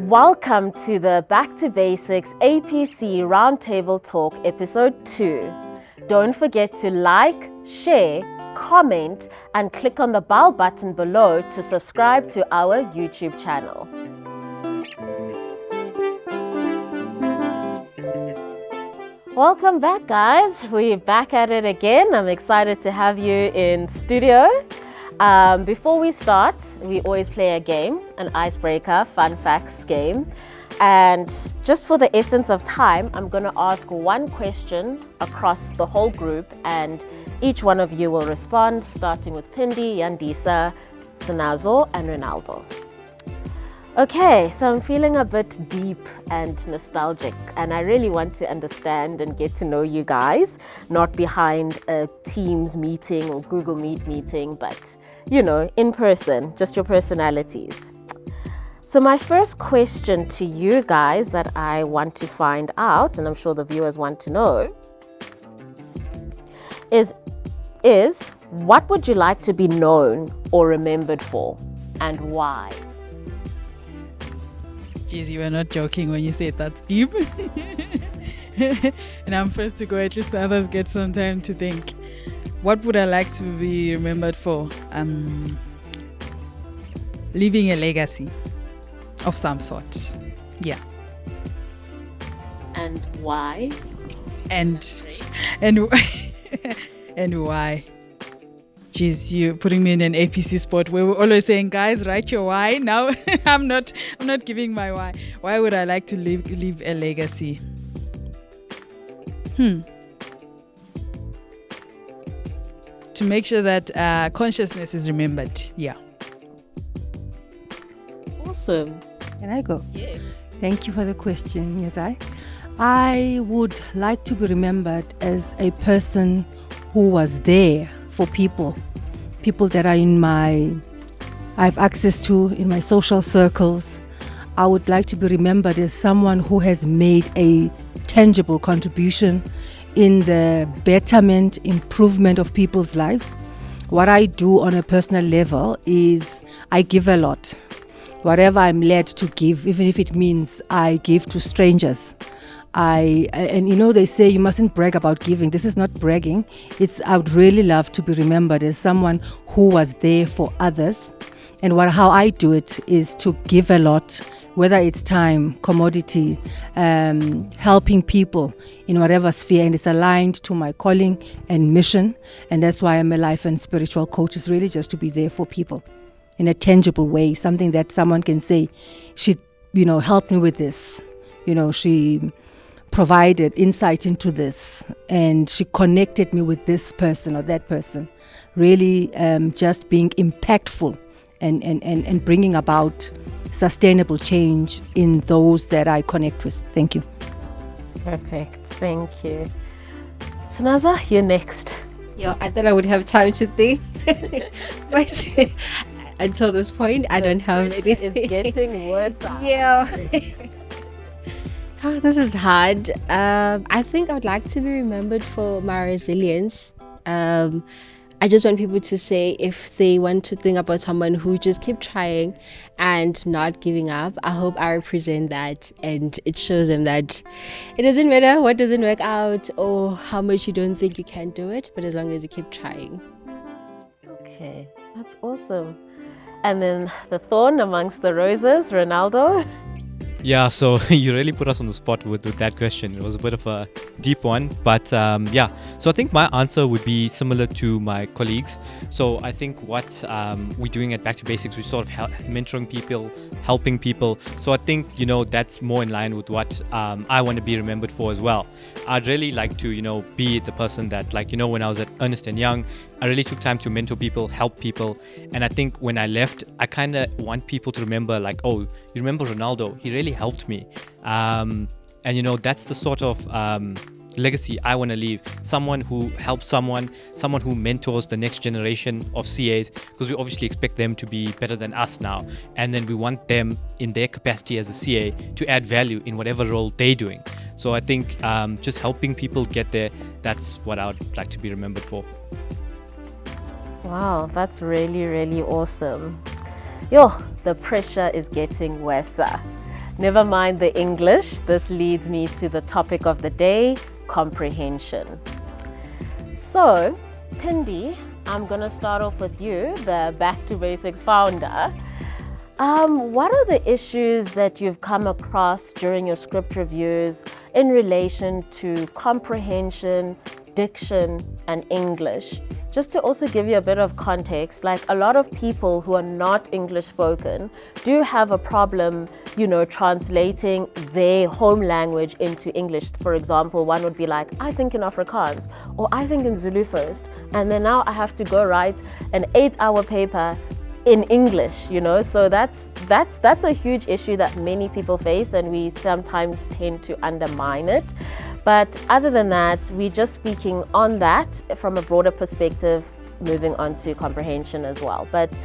Welcome to the Back to Basics APC Roundtable Talk Episode 2. Don't forget to like, share, comment, and click on the bell button below to subscribe to our YouTube channel. Welcome back, guys. We're back at it again. I'm excited to have you in studio. Before we start, we always play a game, an icebreaker, fun facts game. And just for the essence of time, I'm going to ask one question across the whole group, and each one of you will respond, starting with Pindi, Yandisa, Sinazo, and Ronaldo. Okay, so I'm feeling a bit deep and nostalgic, and I really want to understand and get to know you guys, not behind a Teams meeting or Google Meet meeting, but, you know, in person, just your personalities. So my first question to you guys that I want to find out, and I'm sure the viewers want to know, is what would you like to be known or remembered for, and why? Jeez, you were not joking when you said that's deep. And I'm first to go, at least the others get some time to think. What would I like to be remembered for? Leaving a legacy of some sort. Yeah. And why? And why? Jeez, you're putting me in an APC spot where we're always saying, guys, write your why. Now I'm not giving my why. Why would I like to leave a legacy? To make sure that consciousness is remembered. Yeah. Awesome. Can I go? Yes. Thank you for the question, Yazai. I would like to be remembered as a person who was there for people that are I have access to in my social circles. I would like to be remembered as someone who has made a tangible contribution in the betterment, improvement of people's lives. What I do on a personal level is I give a lot. Whatever I'm led to give, even if it means I give to strangers. And you know, they say you mustn't brag about giving. This is not bragging. I would really love to be remembered as someone who was there for others. And how I do it is to give a lot, whether it's time, commodity, helping people in whatever sphere, and it's aligned to my calling and mission. And that's why I'm a life and spiritual coach, is really just to be there for people in a tangible way, something that someone can say, she, helped me with this. She provided insight into this, and she connected me with this person or that person. Really just being impactful and bringing about sustainable change in those that I connect with. Thank you. Perfect. Thank you. Sinaza, you're next. Yeah, I thought I would have time to think. But until this point, I don't have anything. It's getting worse. Yeah. Oh, this is hard. I think I would like to be remembered for my resilience. I just want people to say, if they want to think about someone who just keep trying and not giving up, I hope I represent that, and it shows them that it doesn't matter what doesn't work out or how much you don't think you can do it, but as long as you keep trying. Okay, that's awesome. And then the thorn amongst the roses, Ronaldo. Yeah, so you really put us on the spot with that question. It was a bit of a deep one, but yeah. So I think my answer would be similar to my colleagues. So I think what we're doing at Back to Basics, we're sort of mentoring people, helping people. So I think, that's more in line with what I want to be remembered for as well. I'd really like to, be the person that, when I was at Ernst & Young, I really took time to mentor people, help people. And I think when I left, I kind of want people to remember, oh, you remember Ronaldo? He really helped me. And, that's the sort of legacy I want to leave. Someone who helps someone who mentors the next generation of CAs, because we obviously expect them to be better than us now. And then we want them in their capacity as a CA to add value in whatever role they're doing. So I think just helping people get there, that's what I would like to be remembered for. Wow, that's really, really awesome. Yo, the pressure is getting worse. never mind the English. This leads me to the topic of the day, comprehension. So, Pindi, I'm going to start off with you, the Back to Basics founder. What are the issues that you've come across during your script reviews in relation to comprehension, diction, and English? Just to also give you a bit of context, like a lot of people who are not English spoken do have a problem, translating their home language into English. For example, one would be like, I think in Afrikaans, or I think in Zulu first, and then now I have to go write an 8-hour paper in English, so that's a huge issue that many people face, and we sometimes tend to undermine it. But other than that, we're just speaking on that from a broader perspective, moving on to comprehension as well. But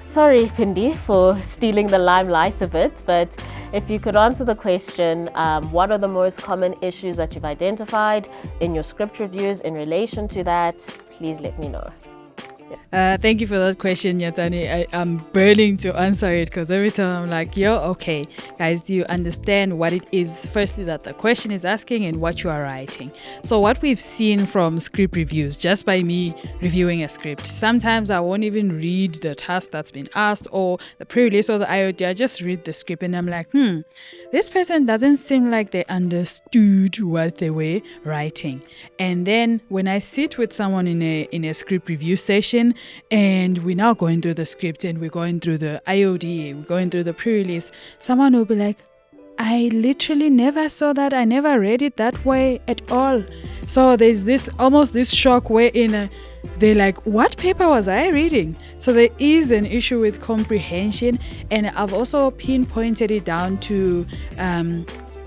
sorry, Pindi, for stealing the limelight a bit, but if you could answer the question, what are the most common issues that you've identified in your script reviews in relation to that, please let me know. Thank you for that question, Yatani. I'm burning to answer it because every time I'm like, okay, guys, do you understand what it is? Firstly, that the question is asking and what you are writing. So what we've seen from script reviews, just by me reviewing a script, sometimes I won't even read the task that's been asked or the pre-release or the IOD. I just read the script and I'm like, this person doesn't seem like they understood what they were writing. And then when I sit with someone in a script review session, and we're now going through the script and we're going through the IOD, we're going through the pre-release, someone will be like, I literally never saw that, I never read it that way at all. So there's this shock wherein they're like, what paper was I reading? So there is an issue with comprehension, and I've also pinpointed it down to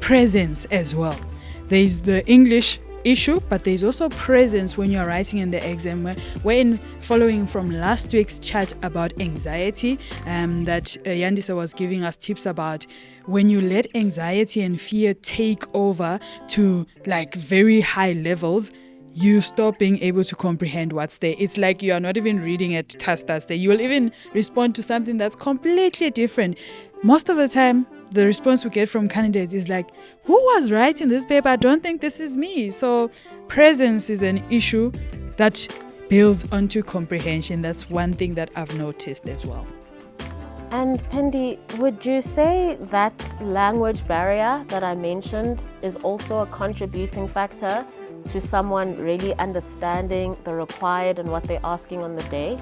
presence as well. There's the English issue, but there's also presence when you're writing in the exam. When following from last week's chat about anxiety, that Yandisa was giving us tips about when you let anxiety and fear take over to like very high levels, you stop being able to comprehend what's there. It's like you are not even reading a task that's there. You will even respond to something that's completely different. Most of the time, the response we get from candidates is like, who was writing this paper? I don't think this is me. So presence is an issue that builds onto comprehension. That's one thing that I've noticed as well. And Pindi, would you say that language barrier that I mentioned is also a contributing factor to someone really understanding the required and what they're asking on the day?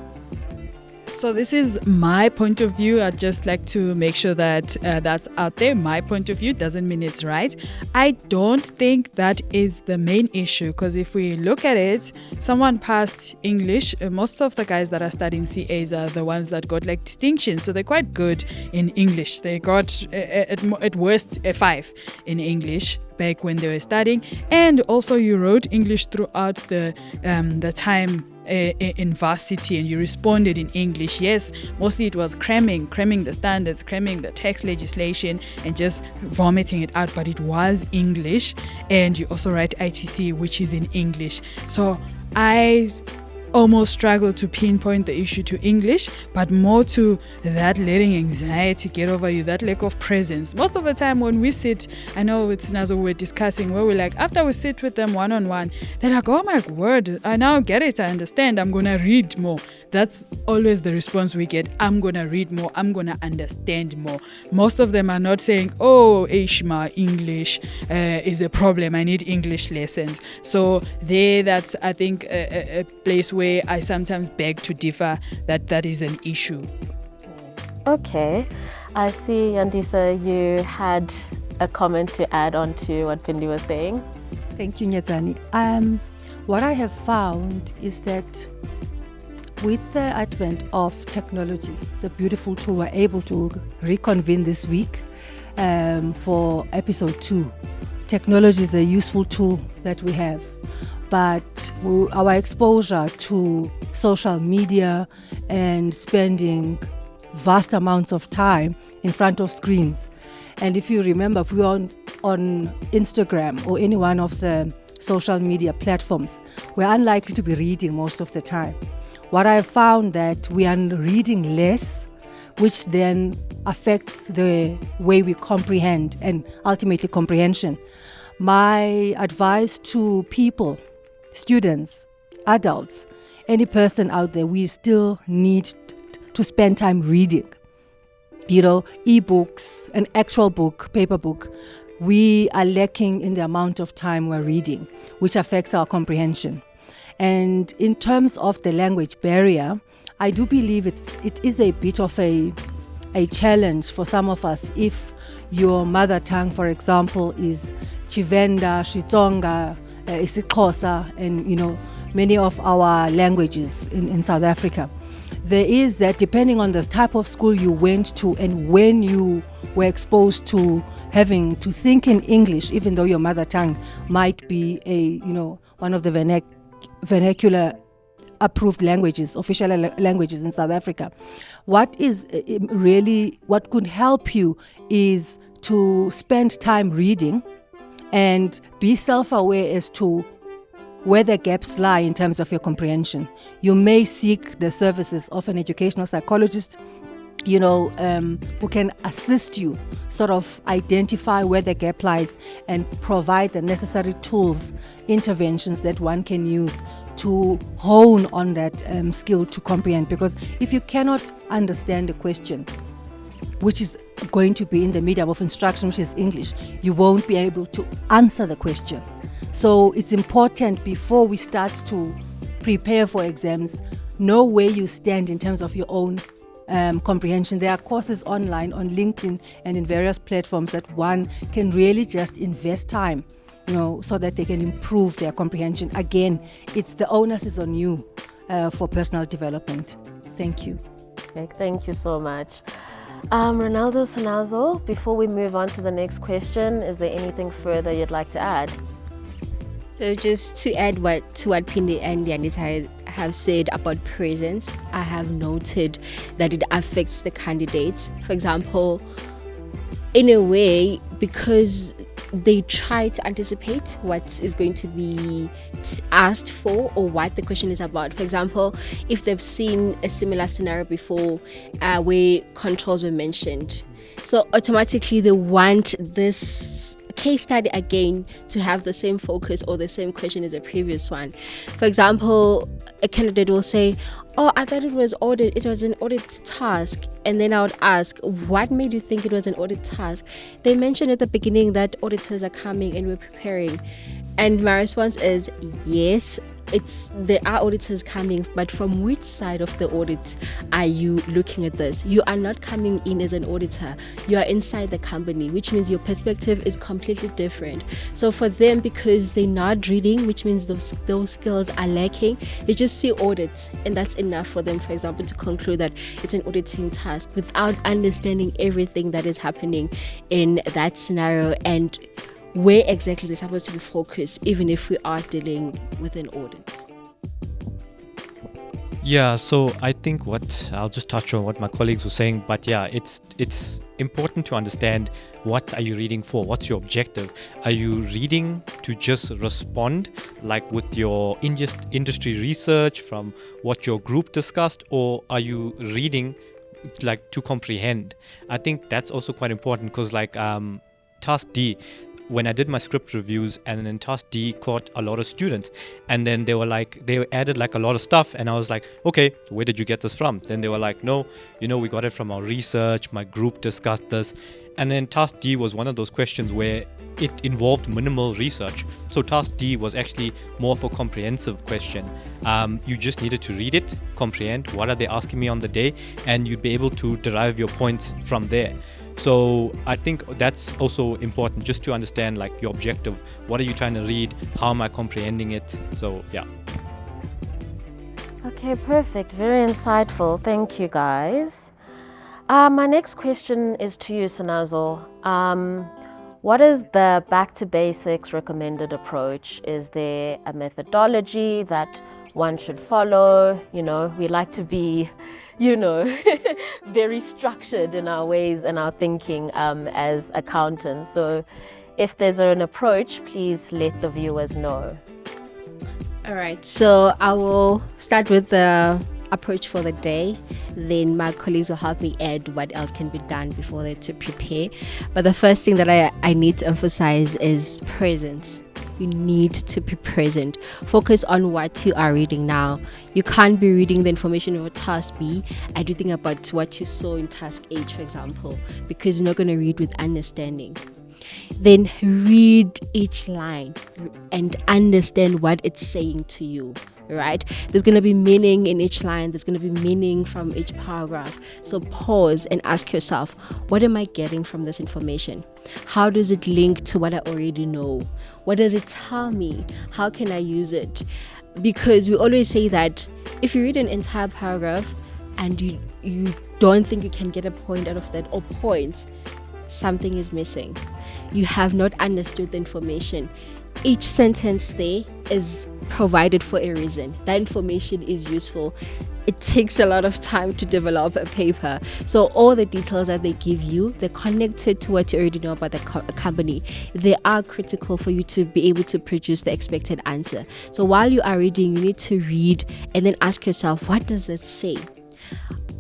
So this is my point of view. I'd just like to make sure that that's out there. My point of view doesn't mean it's right. I don't think that is the main issue, because if we look at it, someone passed English. Most of the guys that are studying CAs are the ones that got like distinctions. So they're quite good in English. They got at worst a 5 in English back when they were studying. And also you wrote English throughout the time in varsity, and you responded in English. Yes, mostly it was cramming the standards, cramming the text legislation and just vomiting it out, but it was English. And you also write ITC, which is in English. So I almost struggle to pinpoint the issue to English, but more to that letting anxiety get over you, that lack of presence. Most of the time when we sit, I know it's Nazo we're discussing, where we're like, after we sit with them one-on-one, they're like, oh my word, I now get it, I understand, I'm gonna read more. That's always the response we get. I'm gonna read more, I'm gonna understand more. Most of them are not saying, oh, Ishma, English is a problem, I need English lessons. So that's, I think, a place where I sometimes beg to differ, that is an issue. Okay, I see, Yandisa, you had a comment to add on to what Pindi was saying. Thank you, Nyazani. What I have found is that with the advent of technology, the beautiful tool we're able to reconvene this week for episode 2. Technology is a useful tool that we have, but our exposure to social media and spending vast amounts of time in front of screens. And if you remember, if we were on Instagram or any one of the social media platforms, we're unlikely to be reading most of the time. What I found that we are reading less, which then affects the way we comprehend and ultimately comprehension. My advice to people, students, adults, any person out there, we still need to spend time reading. E-books, an actual book, paper book, we are lacking in the amount of time we're reading, which affects our comprehension. And in terms of the language barrier, I do believe it is a bit of a challenge for some of us if your mother tongue, for example, is Chivenda, Xitsonga, isiXhosa, and many of our languages in South Africa. There is that, depending on the type of school you went to and when you were exposed to having to think in English, even though your mother tongue might be one of the vernacular approved languages, official languages in South Africa. What could help you is to spend time reading and be self-aware as to where the gaps lie in terms of your comprehension. You may seek the services of an educational psychologist, who can assist you sort of identify where the gap lies and provide the necessary tools, interventions that one can use to hone on that skill to comprehend. Because if you cannot understand a question, which is going to be in the medium of instruction, which is English, you won't be able to answer the question. So it's important, before we start to prepare for exams, know where you stand in terms of your own comprehension. There are courses online on LinkedIn and in various platforms that one can really just invest time, so that they can improve their comprehension. Again, the onus is on you for personal development. Thank you. Okay, thank you so much. Ronaldo Sanazo, before we move on to the next question, is there anything further you'd like to add? So just to add to what Pindi and Yanis have said about presence, I have noted that it affects the candidates. For example, in a way, because they try to anticipate what is going to be asked for or what the question is about. For example, if they've seen a similar scenario before where controls were mentioned, so automatically they want this case study again to have the same focus or the same question as the previous one. For example, a candidate will say, I thought it was an audit task. And then I would ask, what made you think it was an audit task? They mentioned at the beginning that auditors are coming and we're preparing. And my response is, yes, there are auditors coming, but from which side of the audit are you looking at this? You are not coming in as an auditor. You are inside the company, which means your perspective is completely different. So for them, because they're not reading, which means those skills are lacking, they just see audit, and that's enough for them, for example, to conclude that it's an auditing task without understanding everything that is happening in that scenario and where exactly they're supposed to be focused, even if we are dealing with an audit. Yeah, so I think I'll just touch on what my colleagues were saying, but yeah, it's important to understand, what are you reading for? What's your objective? Are you reading to just respond, like with your industry research from what your group discussed, or are you reading like to comprehend? I think that's also quite important, because task D, when I did my script reviews, and then task D caught a lot of students, and then they added like a lot of stuff, and I was like, okay, where did you get this from? Then they were like, no, we got it from our research, my group discussed this. And then task D was one of those questions where it involved minimal research. So task D was actually more of a comprehensive question. You just needed to read it, comprehend what are they asking me on the day, and you'd be able to derive your points from there. So I think that's also important, just to understand like your objective. What are you trying to read? How am I comprehending it? So yeah. Okay, perfect. Very insightful. Thank you, guys. My next question is to you, Sanazo. What is the back to basics recommended approach? Is there a methodology that one should follow? We like to be, very structured in our ways and our thinking as accountants. So if there's an approach, please let the viewers know. All right, so I will start with the approach for the day. Then my colleagues will help me add what else can be done before that to prepare. But the first thing that I need to emphasize is presence. You need to be present. Focus on what you are reading now. You can't be reading the information of task B and you think about what you saw in task H, for example, because you're not going to read with understanding. Then read each line and understand what it's saying to you, right? There's going to be meaning in each line. There's going to be meaning from each paragraph. So pause and ask yourself, what am I getting from this information? How does it link to what I already know? What does it tell me? How can I use it? Because we always say that if you read an entire paragraph and you don't think you can get a point out of that or points, something is missing. You have not understood the information. Each sentence there is provided for a reason. That information is useful. It takes a lot of time to develop a paper. So all the details that they give you, they're connected to what you already know about the company. They are critical for you to be able to produce the expected answer. So while you are reading, you need to read and then ask yourself, what does it say?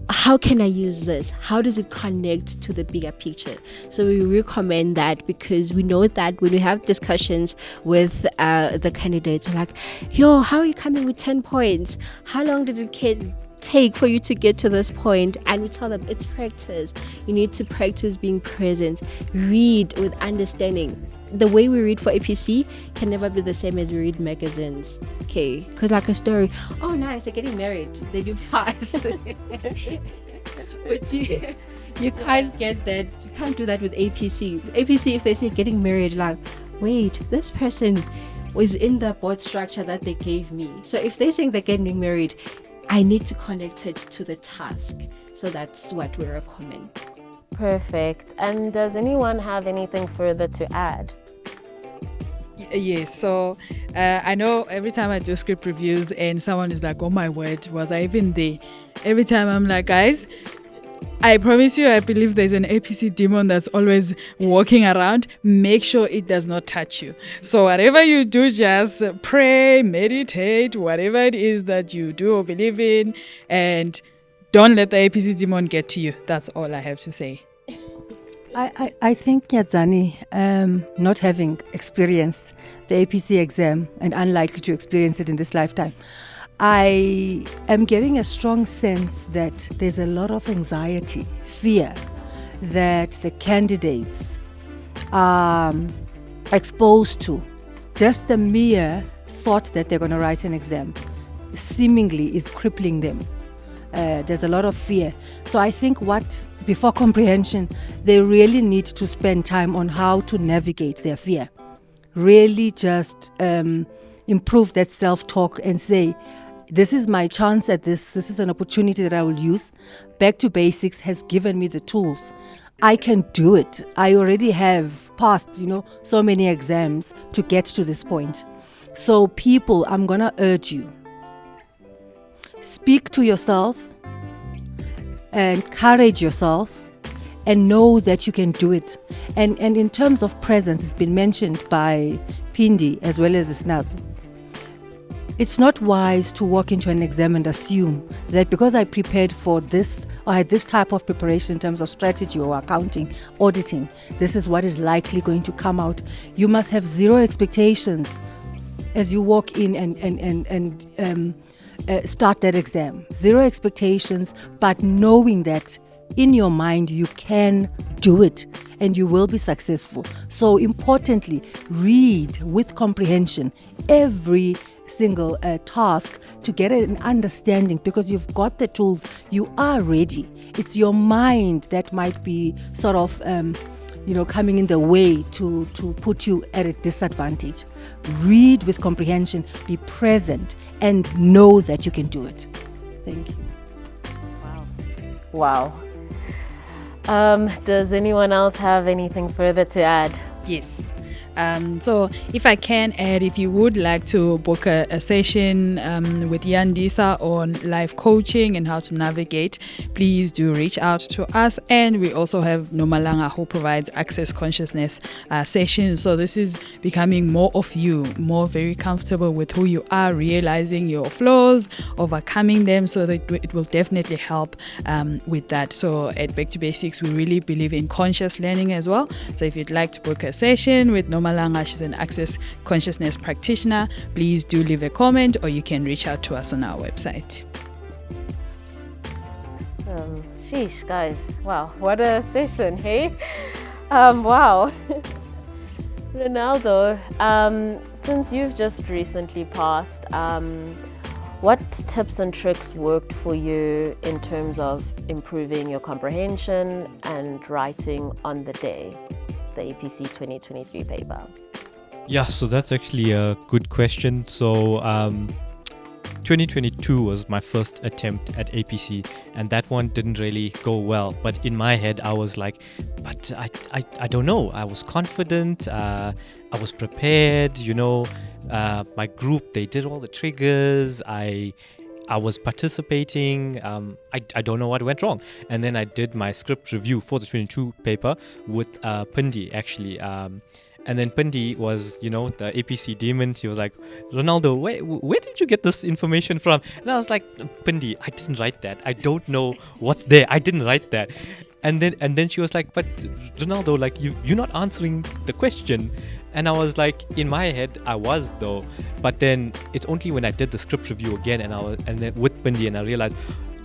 How can I use this? How does it connect to the bigger picture? So we recommend that because we know that when we have discussions with the candidates, like, yo, how are you coming with 10 points? How long did it take for you to get to this point? And we tell them it's practice. You need to practice being present. Read with understanding. The way we read for APC can never be the same as we read magazines. Okay, because like a story, oh nice, they're getting married, they do pass. But you can't get that, you can't do that with APC. APC, if they say getting married, like, wait, this person was in the board structure that they gave me. So if they're saying they're getting married, I need to connect it to the task. So that's what we recommend. Perfect. And does anyone have anything further to add? Yes, so I know every time I do script reviews and someone is like, oh my word, was I even there? Every time I'm like, guys, I promise you, I believe there's an APC demon that's always walking around. Make sure it does not touch you. So whatever you do, just pray, meditate, whatever it is that you do or believe in, and don't let the APC demon get to you. That's all I have to say. I think Nyadzani, not having experienced the APC exam and unlikely to experience it in this lifetime, I am getting a strong sense that there's a lot of anxiety, fear that the candidates are exposed to. Just the mere thought that they're going to write an exam seemingly is crippling them. There's a lot of fear. So I think before comprehension, they really need to spend time on how to navigate their fear. Really just improve that self-talk and say, this is my chance at this. This is an opportunity that I will use. Back to Basics has given me the tools. I can do it. I already have passed, so many exams to get to this point. So people, I'm going to urge you. Speak to yourself, encourage yourself, and know that you can do it. And in terms of presence, it's been mentioned by Pindi as well as Snazu. It's not wise to walk into an exam and assume that because I prepared for this or had this type of preparation in terms of strategy or accounting, auditing, this is what is likely going to come out. You must have zero expectations as you walk in and start that exam. Zero expectations, but knowing that in your mind you can do it and you will be successful. So importantly, read with comprehension every single task to get an understanding, because you've got the tools, you are ready. It's your mind that might be sort of coming in the way to put you at a disadvantage. Read with comprehension, be present, and know that you can do it. Thank you. Wow. Does anyone else have anything further to add? Yes. So if I can add, if you would like to book a session with Yandisa on life coaching and how to navigate, please do reach out to us. And we also have Nomalanga, who provides access consciousness sessions. So this is becoming more of you, more very comfortable with who you are, realizing your flaws, overcoming them. So that it will definitely help with that. So at Back to Basics, we really believe in conscious learning as well. So if you'd like to book a session with Nomalanga, she's an access consciousness practitioner, please do leave a comment, or you can reach out to us on our website. Sheesh, guys. Wow, what a session, hey? Wow. Ronaldo, since you've just recently passed, what tips and tricks worked for you in terms of improving your comprehension and writing on the day, the APC 2023 paper? Yeah, so that's actually a good question. So 2022 was my first attempt at APC, and that one didn't really go well. But in my head, I was like, but I don't know. I was confident. I was prepared. My group, they did all the triggers. I was participating. I don't know what went wrong. And then I did my script review for the 22 paper with Pindi, actually. And then Pindi was, the APC demon. He was like, Ronaldo, where did you get this information from? And I was like, Pindi, I didn't write that. I don't know what's there. I didn't write that. And then she was like, but Ronaldo, like you're not answering the question. And I was like, in my head, I was though. But then it's only when I did the script review again and then with Pindi, and I realized,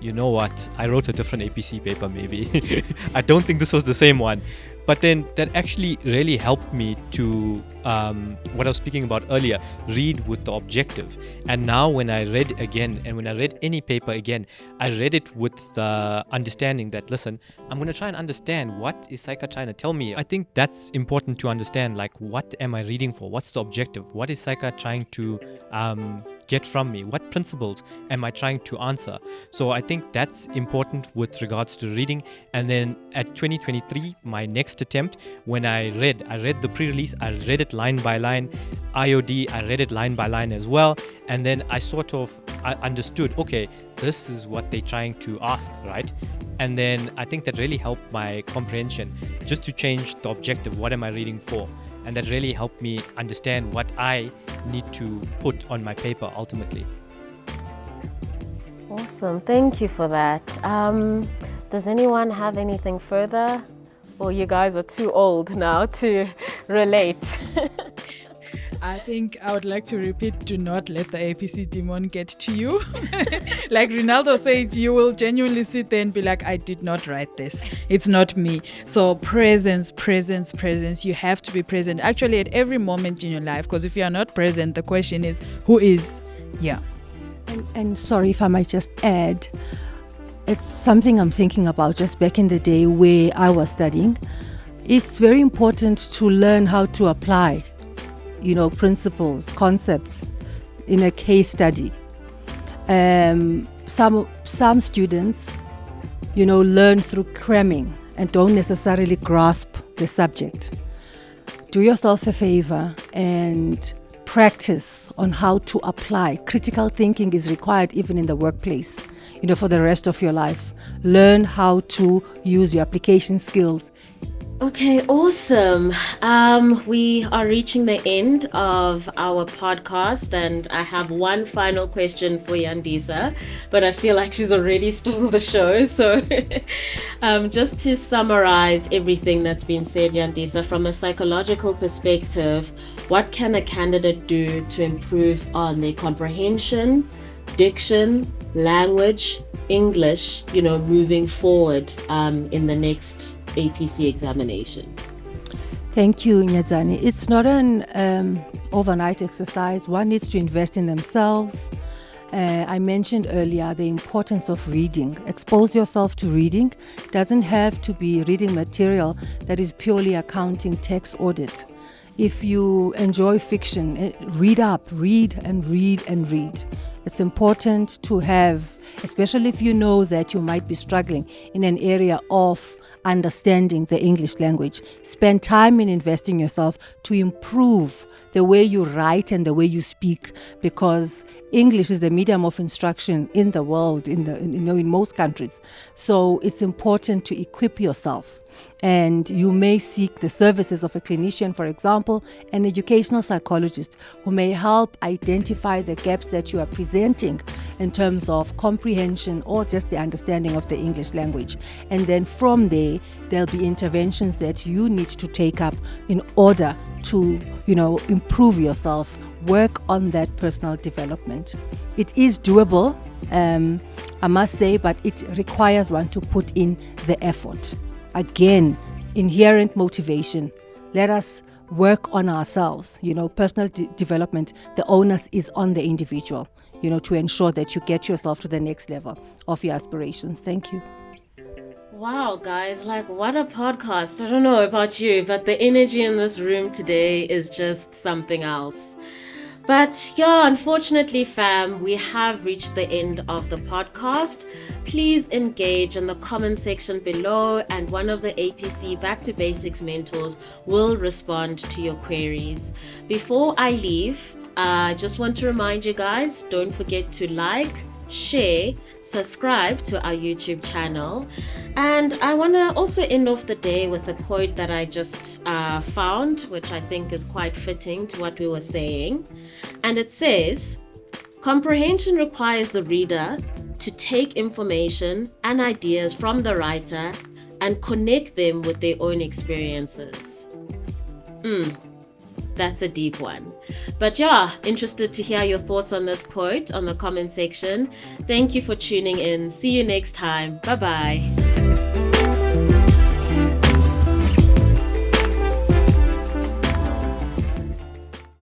you know what? I wrote a different APC paper maybe. I don't think this was the same one. But then that actually really helped me to, what I was speaking about earlier, read with the objective. And now when I read again, and when I read any paper again, I read it with the understanding that, listen, I'm going to try and understand what is Saika trying to tell me. I think that's important to understand, like, what am I reading for? What's the objective? What is Saika trying to get from me? What principles am I trying to answer? So I think that's important with regards to reading. And then at 2023, my next attempt, when I read the pre-release, I read it line by line. IOD, I read it line by line as well. And then I understood, okay, this is what they're trying to ask, right? And then I think that really helped my comprehension, just to change the objective. What am I reading for? And that really helped me understand what I need to put on my paper ultimately. Awesome, thank you for that. Does anyone have anything further? Or you guys are too old now to relate? I think I would like to repeat, do not let the APC demon get to you. Like Ronaldo said, you will genuinely sit there and be like, I did not write this. It's not me. So presence. You have to be present actually at every moment in your life, because if you are not present, the question is, who is? Yeah. And sorry if I might just add, it's something I'm thinking about just back in the day where I was studying. It's very important to learn how to apply, principles, concepts in a case study. Some students, learn through cramming and don't necessarily grasp the subject. Do yourself a favor and practice on how to apply. Critical thinking is required even in the workplace, for the rest of your life. Learn how to use your application skills. Okay, awesome. We are reaching the end of our podcast, and I have one final question for Yandisa, but I feel like she's already stole the show. So just to summarize everything that's been said, Yandisa, from a psychological perspective, what can a candidate do to improve on their comprehension, diction, language, English, moving forward in the next APC examination? Thank you, Nyadzani. It's not an overnight exercise. One needs to invest in themselves. I mentioned earlier the importance of reading. Expose yourself to reading. It doesn't have to be reading material that is purely accounting, tax, audit. If you enjoy fiction, read up, read and read and read. It's important to have, especially if you know that you might be struggling in an area of understanding the English language. Spend time in investing yourself to improve the way you write and the way you speak, because English is the medium of instruction in the world, in most countries. So it's important to equip yourself. And you may seek the services of a clinician, for example, an educational psychologist who may help identify the gaps that you are presenting in terms of comprehension or just the understanding of the English language. And then from there, there'll be interventions that you need to take up in order to, improve yourself, work on that personal development. It is doable, I must say, but it requires one to put in the effort. Again, inherent motivation. Let us work on ourselves. Personal development, the onus is on the individual, to ensure that you get yourself to the next level of your aspirations. Thank you. Wow, guys, what a podcast. I don't know about you, but the energy in this room today is just something else. But yeah, unfortunately, fam, we have reached the end of the podcast. Please engage in the comment section below, and one of the APC Back to Basics mentors will respond to your queries. Before I leave, I just want to remind you guys, don't forget to like, share, subscribe to our YouTube channel. And I want to also end off the day with a quote that I just found, which I think is quite fitting to what we were saying. And it says, comprehension requires the reader to take information and ideas from the writer and connect them with their own experiences. That's a deep one. But yeah, interested to hear your thoughts on this quote on the comment section. Thank you for tuning in. See you next time. Bye-bye.